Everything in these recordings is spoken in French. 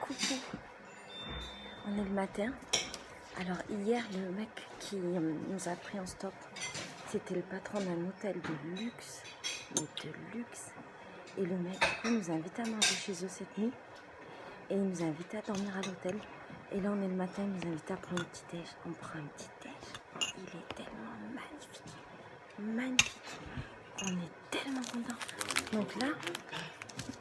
Coucou, on est le matin. Alors hier le mec qui nous a pris en stop, c'était le patron d'un hôtel de luxe, mais de luxe. Et le mec nous a invités à manger chez eux cette nuit. Et il nous a invités à dormir à l'hôtel. Et là on est le matin, il nous a invités à prendre un petit déj. On prend un petit déj. Il est tellement magnifique. Magnifique. On est tellement contents. Donc là,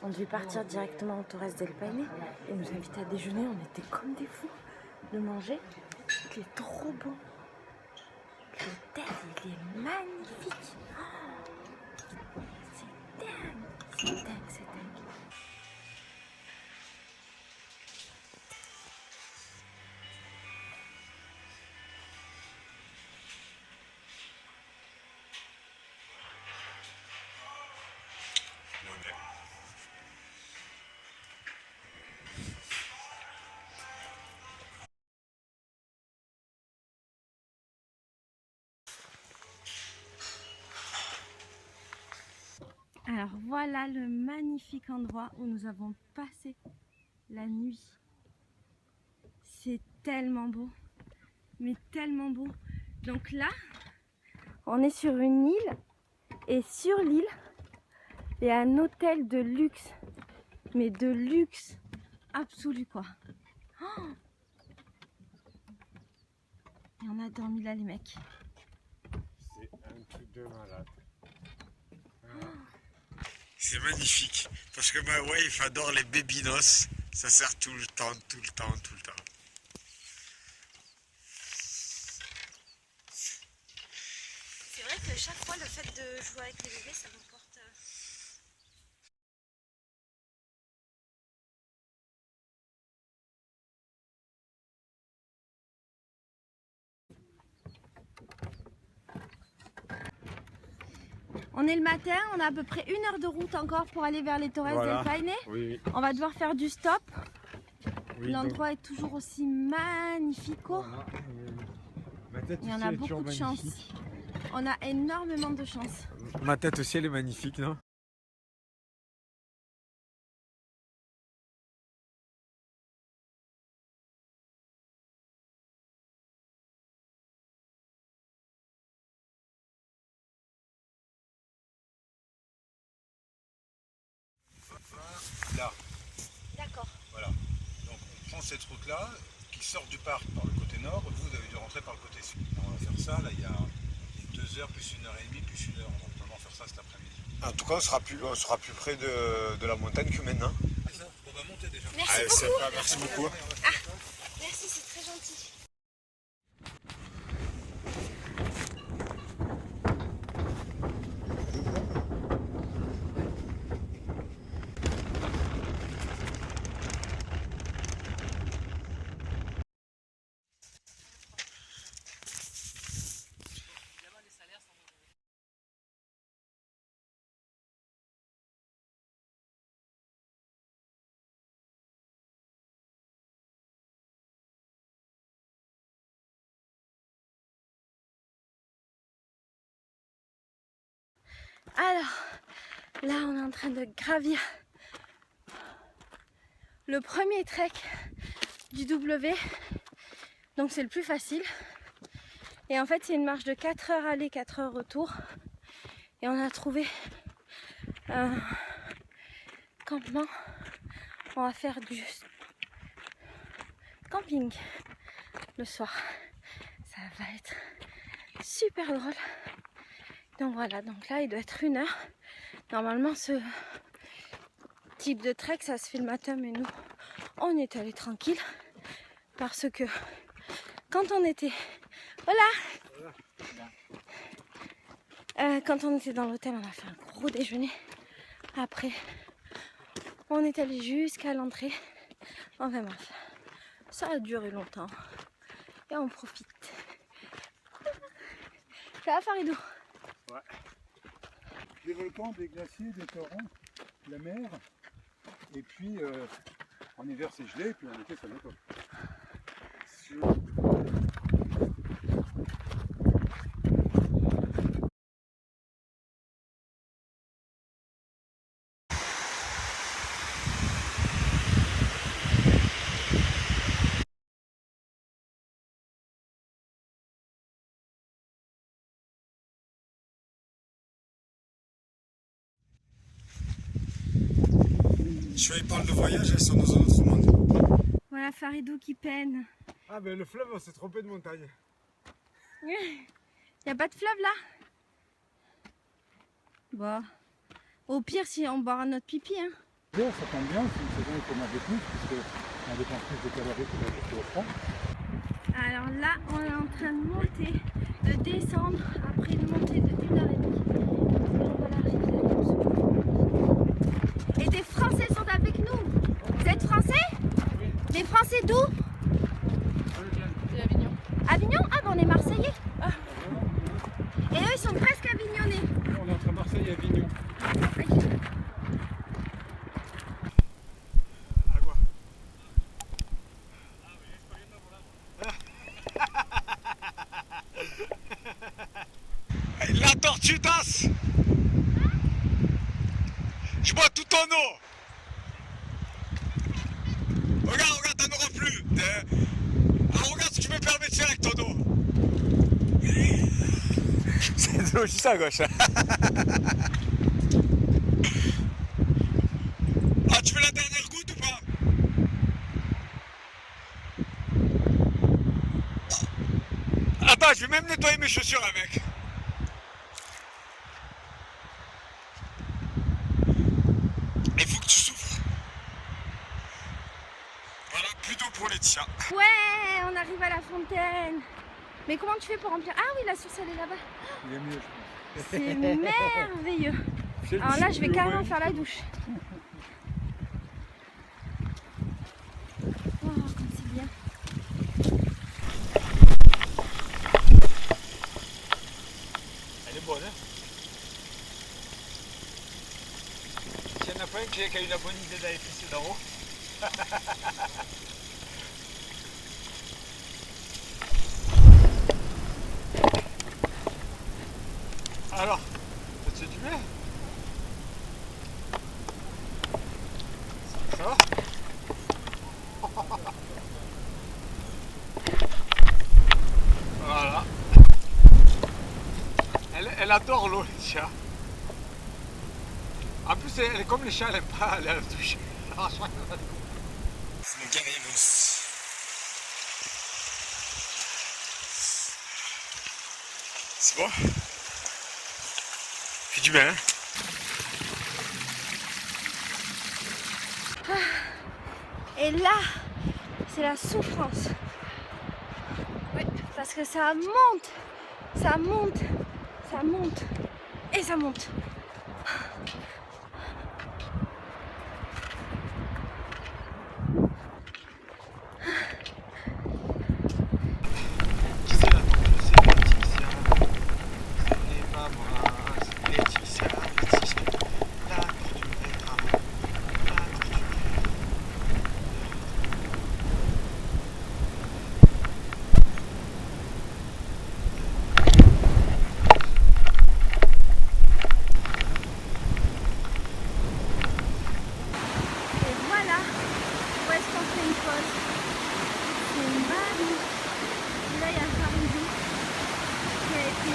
on devait partir directement au Torres del Paine et nous inviter à déjeuner. On était comme des fous de manger. Il est trop beau. L'hôtel, il est magnifique. Oh, c'est dingue. C'est dingue, c'est dingue. Alors voilà le magnifique endroit où nous avons passé la nuit. C'est tellement beau, mais tellement beau. Donc là, on est sur une île et sur l'île, il y a un hôtel de luxe, mais de luxe absolu quoi. Oh, et on a dormi là les mecs. C'est un truc de malade. C'est magnifique parce que ma wife adore les babynos. Ça sert tout le temps, tout le temps, tout le temps. C'est vrai que chaque fois le fait de jouer avec les bébés ça nous porte... On est le matin, on a à peu près 1 heure de route encore pour aller vers les Torres del Paine. Oui. On va devoir faire du stop. Oui, l'endroit est toujours aussi magnifique. Voilà. Ma tête Et on aussi, a elle est toujours beaucoup de chance. magnifique. On a énormément de chance. Ma tête aussi elle est magnifique, non? Là. D'accord. Voilà. Donc on prend cette route-là qui sort du parc par le côté nord. Vous avez dû rentrer par le côté sud. On va faire ça. Là, il y a 2 heures plus 1 heure et demie plus 1 heure. On va vraiment faire ça cet après-midi. En tout cas, on sera plus près de la montagne que maintenant. C'est ça. On va monter déjà. Merci Allez, beaucoup. merci beaucoup. Merci, c'est très gentil. Alors, là on est en train de gravir le premier trek du W. Donc c'est le plus facile. Et en fait c'est une marche de 4 heures aller, 4 heures retour. Et on a trouvé un campement. On va faire du camping le soir. Ça va être super drôle. Donc voilà, donc là il doit être 1 heure. Normalement ce type de trek ça se fait le matin, mais nous on est allé tranquille parce que quand on était quand on était dans l'hôtel, on a fait un gros déjeuner. Après on est allé jusqu'à l'entrée. Enfin bref, ça a duré longtemps et on profite. Ça va Faridou? Ouais. Des volcans, des glaciers, des torrents, la mer. Et puis en hiver c'est gelé, et puis en été ça nettoie. Je lui parle de voyage, elles sont dans un autre monde. Voilà Faridou qui peine. Ah ben le fleuve, on s'est trompé de montagne. Y a pas de fleuve là? Bon. Au pire, si on boira notre pipi, hein. Ça tombe bien, c'est une saison comme avec nous, puisqu'on dépense plus de calories que au front. Alors là, on est en train de monter, de descendre après une montée de 1h30. On va l'arriver absolument. Et des Français sont avec nous. Vous êtes Français? Oui. Des Français d'où? C'est Avignon. Avignon? Ah ben on est Marseillais. Ah. Et eux ils sont presque avignonnais. On est entre Marseille et Avignon. Agua. La tortue danse. Je bois tout ton eau. Regarde, t'en auras plus. Alors regarde ce que tu me permets de faire avec ton eau. C'est de l'eau juste à gauche. Ah, tu veux la dernière goutte ou pas? Attends, je vais même nettoyer mes chaussures avec. Il faut que tu souffres. Voilà, plus d'eau pour les tiens. Ouais, on arrive à la fontaine. Mais comment tu fais pour remplir? Ah oui, la source elle est là-bas. Il est mieux, je pense. C'est merveilleux. Alors là, je vais carrément faire la douche. Oh, comme c'est bien. Elle est bonne, hein? S'il y en a pas un qui a eu la bonne idée d'aller pisser d'en haut. Alors, ça te du bien? Ça va? Voilà. Elle adore l'eau, les chats. En plus, elle est comme les chats, elle n'aime pas aller à la douche. C'est mon guerrier mousse. C'est bon? Fait du bien, hein? Et là, c'est la souffrance. Oui, parce que ça monte, ça monte, ça monte et ça monte. Qui c'est la tortue? C'est Laetitia. Ce n'est pas moi, c'est Laetitia. Laetitia. La tortue est grave. La tortue est... Et voilà où est-ce qu'on fait une pause. C'est magnifique. Et là, il y a Faridou qui a été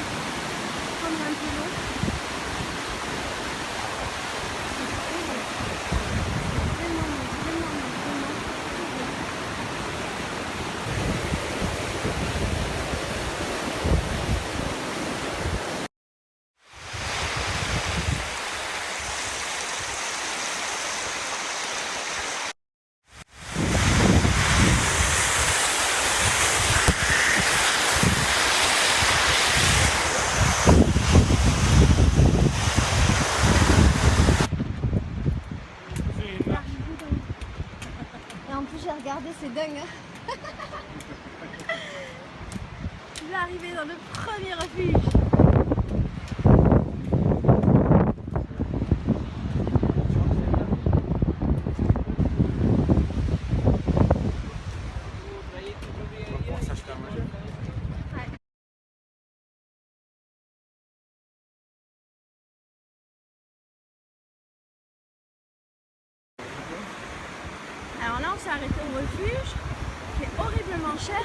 prendre un peu l'eau. C'est vraiment Et en plus j'ai regardé, c'est dingue. Hein. Je vais arriver dans le premier refuge. Ouais. Alors là on s'est arrêté au refuge qui est horriblement cher.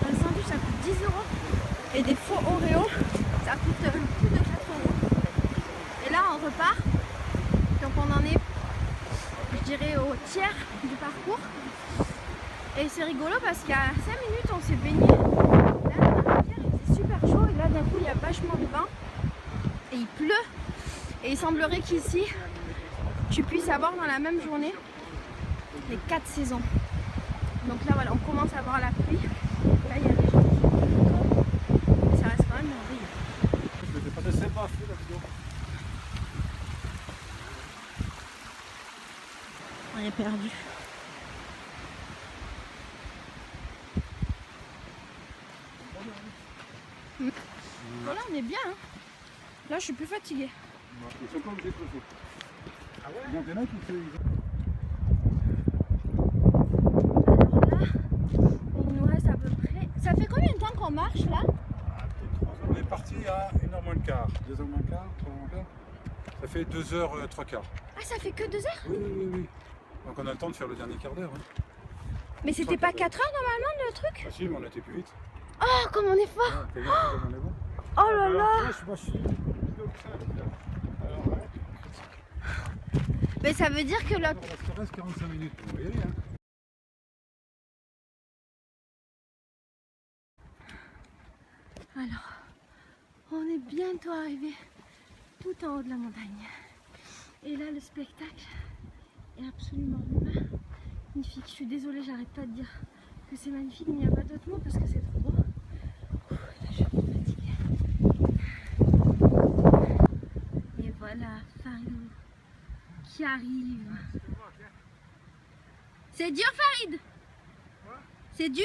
Un sandwich ça coûte 10 € et des faux Oreos ça coûte plus de 4 €. Et là on repart, donc on en est tiers du parcours. Et c'est rigolo parce qu'il y a 5 minutes on s'est baigné. Là dans la rivière il faisait super chaud et là d'un coup il y a vachement de vent. Et il pleut. Et il semblerait qu'ici tu puisses avoir dans la même journée les 4 saisons. Donc là voilà, on commence à voir la pluie. Là il y a des gens qui pleuvent. Mais ça reste quand même merveilleux. On est perdu. Voilà, on est bien. Hein. Là, je suis plus fatiguée. Ah ouais. Donc, il y en a qui fait... Alors là, il nous reste à peu près... Ça fait combien de temps qu'on marche là? On est parti à 1h moins le quart. 2h moins le quart, 3h moins le quart. Ça fait 2h 3 quarts. Ah, ça fait que 2 heures? Oui. Donc on a le temps de faire le dernier quart d'heure. Hein. Mais c'était pas 4 heures normalement le truc? Ah si, mais on a été plus vite. Oh, comme on est fort! Ah, t'as vu comme on est bon. Oh là là! Mais ça veut dire que là... Il reste 45 minutes pour y aller. Hein. Alors, on est bientôt arrivé tout en haut de la montagne. Et là, le spectacle est absolument magnifique. Je suis désolée, j'arrête pas de dire que c'est magnifique, mais il n'y a pas d'autre mot parce que c'est trop beau. Là, je suis fatiguée. Et voilà, Farid qui arrive. C'est dur, Farid? C'est dur?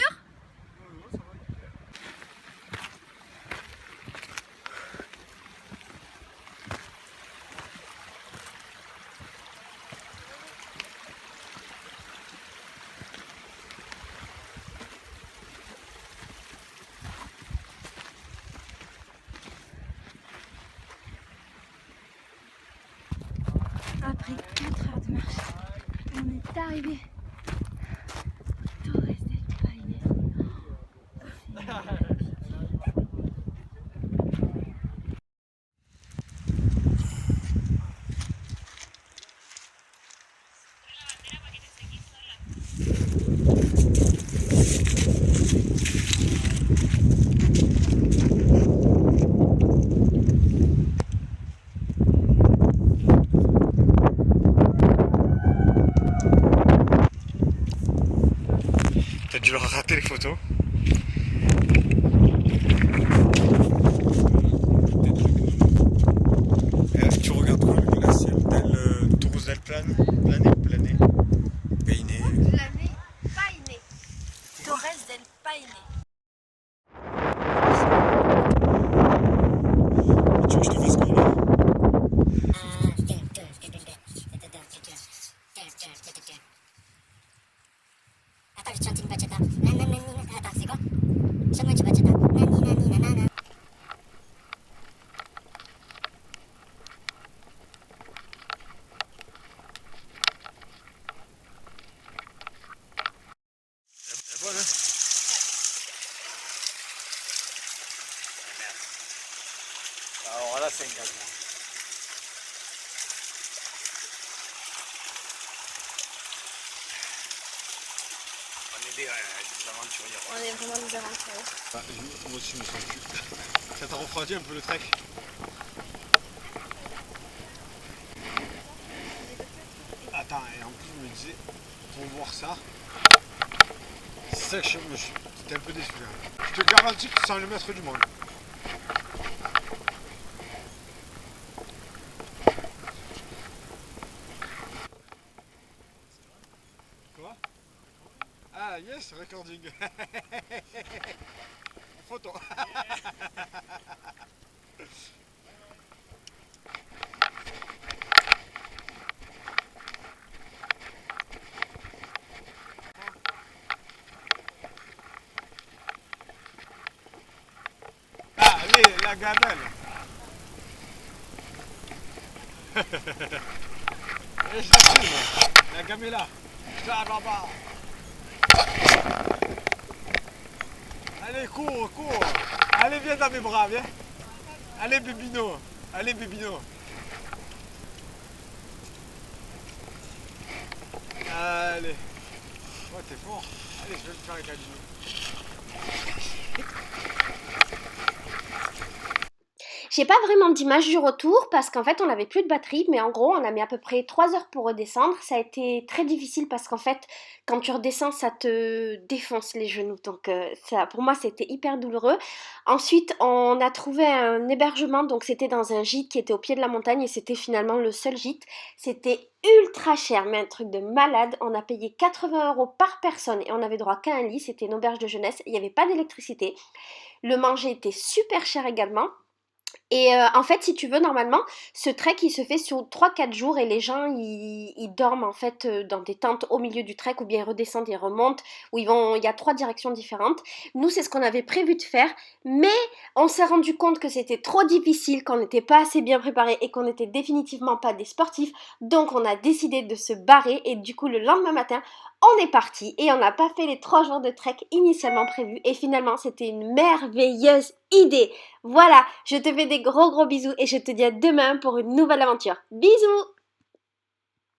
Après 4 heures de marche, on est arrivé. Torres del Paine. T'as dû leur rater les photos. Tu regardes quoi le glacier del Tours del Plane? Plané? Peiné. Plané, Paine. Torres del Paine. Tu veux que je te fasse quoi là? Attends, je chante une bachata. Attends, c'est quoi? Chante-moi une bachata. Nanana. Elle est bonne, hein? Alors là, c'est un gaz. On est des aventuriers. On est vraiment des aventuriers. Ah, moi aussi, je me sens cul. Ça t'a refroidi un peu le trek? Attends, et en plus, je me disais, pour voir ça, c'est ça que j'étais un peu déçu là. Je te garantis que tu sens le maître du monde. Quoi? Ah yes, recording. Photo. Ah, allez, la gamelle. Et je la filme. La gamella. Ça va pas. Allez, cours. Allez, viens dans mes bras, viens. Allez, bébino. Allez. Ouais, t'es fort. Allez, je vais le faire avec la ligne. J'ai pas vraiment d'image du retour parce qu'en fait on avait plus de batterie, mais en gros on a mis à peu près 3 heures pour redescendre. Ça a été très difficile parce qu'en fait quand tu redescends ça te défonce les genoux, donc ça, pour moi c'était hyper douloureux. Ensuite on a trouvé un hébergement, donc c'était dans un gîte qui était au pied de la montagne et c'était finalement le seul gîte. C'était ultra cher, mais un truc de malade. On a payé 80 € par personne et on avait droit qu'à un lit, c'était une auberge de jeunesse, il n'y avait pas d'électricité. Le manger était super cher également. Et en fait, si tu veux, normalement, ce trek, il se fait sur 3-4 jours et les gens, ils dorment en fait dans des tentes au milieu du trek ou bien ils redescendent, ils remontent, ou il y a 3 directions différentes. Nous, c'est ce qu'on avait prévu de faire, mais on s'est rendu compte que c'était trop difficile, qu'on n'était pas assez bien préparés et qu'on n'était définitivement pas des sportifs. Donc, on a décidé de se barrer et du coup, le lendemain matin, on est parti et on n'a pas fait les 3 jours de trek initialement prévus et finalement, c'était une merveilleuse idée. Voilà, je te fais des gros bisous et je te dis à demain pour une nouvelle aventure. Bisous!